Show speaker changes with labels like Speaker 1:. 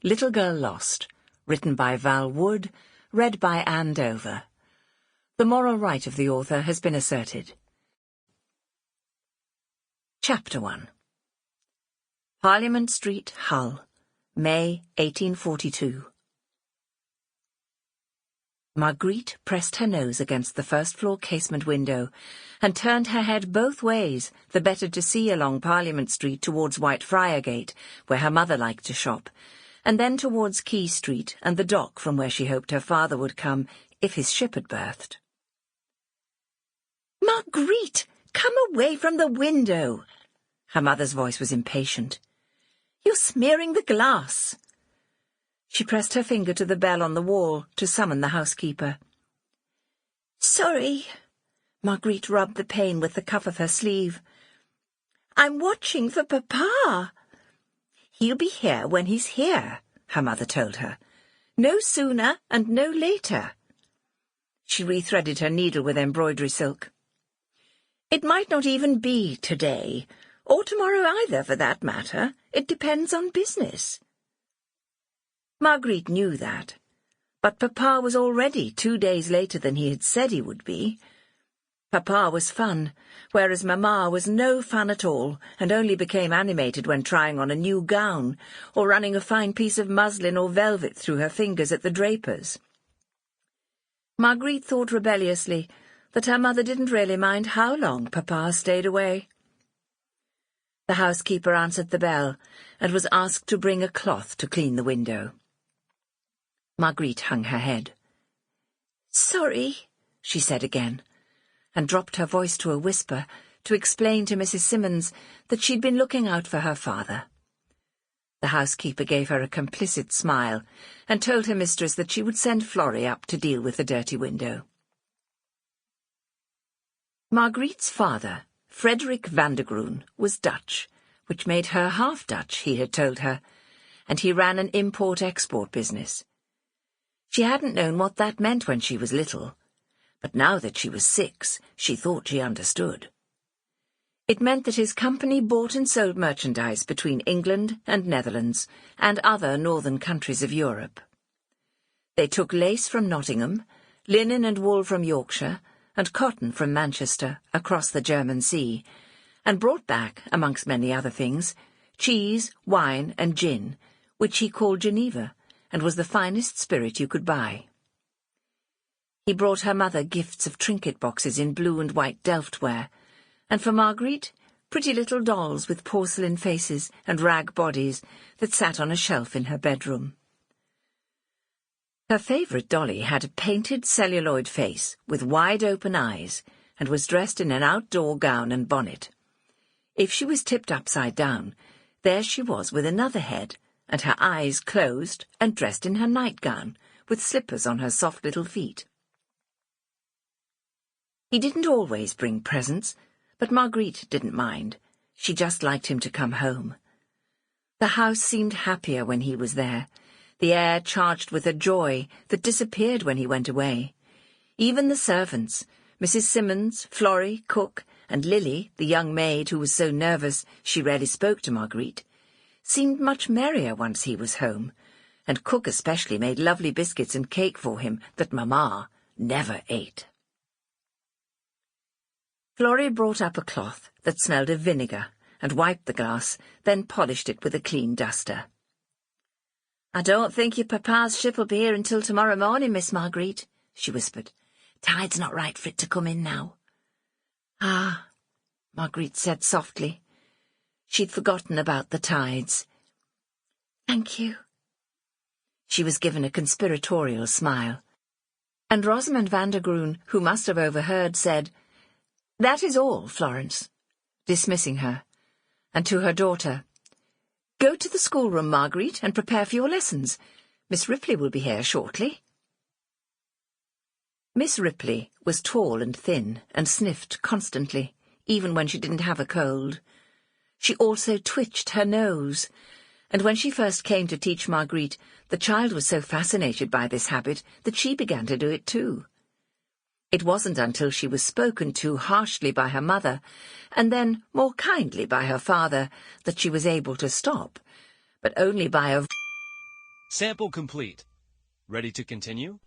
Speaker 1: Little Girl Lost, written by Val Wood, read by Anne Dover. The moral right of the author has been asserted. Chapter 1. Parliament Street, Hull, May 1842. Margriet pressed her nose against the first-floor casement window and turned her head both ways, the better to see along Parliament Street towards Whitefriar Gate, where her mother liked to shop, and then towards Quay Street and the dock from where she hoped her father would come if his ship had berthed. "Margriet, come away from the window!" Her mother's voice was impatient. "You're smearing the glass." She pressed her finger to the bell on the wall to summon the housekeeper. "Sorry." Margriet rubbed the pane with the cuff of her sleeve. "I'm watching for Papa." "He'll be here when he's here," her mother told her. "No sooner and no later." She rethreaded her needle with embroidery silk. "It might not even be today, or tomorrow either, for that matter. It depends on business." Margriet knew that, but Papa was already 2 days later than he had said he would be. Papa was fun, whereas Mamma was no fun at all, and only became animated when trying on a new gown, or running a fine piece of muslin or velvet through her fingers at the draper's. Margriet thought rebelliously that her mother didn't really mind how long Papa stayed away. The housekeeper answered the bell, and was asked to bring a cloth to clean the window. Margriet hung her head. "Sorry," she said again, and dropped her voice to a whisper to explain to Mrs. Simmons that she'd been looking out for her father. The housekeeper gave her a complicit smile and told her mistress that she would send Florrie up to deal with the dirty window. Margriet's father, Frederick van der Groen, was Dutch, which made her half Dutch, he had told her, and he ran an import-export business. She hadn't known what that meant when she was little, but now that she was 6, she thought she understood. It meant that his company bought and sold merchandise between England and Netherlands and other northern countries of Europe. They took lace from Nottingham, linen and wool from Yorkshire, and cotton from Manchester across the German Sea, and brought back, amongst many other things, cheese, wine, and gin, which he called Geneva, and was the finest spirit you could buy. He brought her mother gifts of trinket boxes in blue and white Delftware, and for Margriet, pretty little dolls with porcelain faces and rag bodies that sat on a shelf in her bedroom. Her favourite dolly had a painted celluloid face with wide-open eyes and was dressed in an outdoor gown and bonnet. If she was tipped upside down, there she was with another head, and her eyes closed and dressed in her nightgown, with slippers on her soft little feet. He didn't always bring presents, but Margriet didn't mind. She just liked him to come home. The house seemed happier when he was there, the air charged with a joy that disappeared when he went away. Even the servants, Mrs. Simmons, Florrie, cook, and Lily, the young maid who was so nervous she rarely spoke to Margriet, seemed much merrier once he was home, and cook especially made lovely biscuits and cake for him that Mamma never ate. Florrie brought up a cloth that smelled of vinegar and wiped the glass, then polished it with a clean duster. "I don't think your papa's ship'll be here until tomorrow morning, Miss Margriet," she whispered. "Tide's not right for it to come in now." "Ah," Margriet said softly. She'd forgotten about the tides. "Thank you." She was given a conspiratorial smile. And Rosamond van der Groen, who must have overheard, said, "That is all, Florence," dismissing her, and to her daughter, "Go to the schoolroom, Margriet, and prepare for your lessons. Miss Ripley will be here shortly." Miss Ripley was tall and thin and sniffed constantly, even when she didn't have a cold. She also twitched her nose, and when she first came to teach Margriet, the child was so fascinated by this habit that she began to do it too. It wasn't until she was spoken to harshly by her mother, and then more kindly by her father, that she was able to stop, but only by a
Speaker 2: Sample complete. Ready to continue?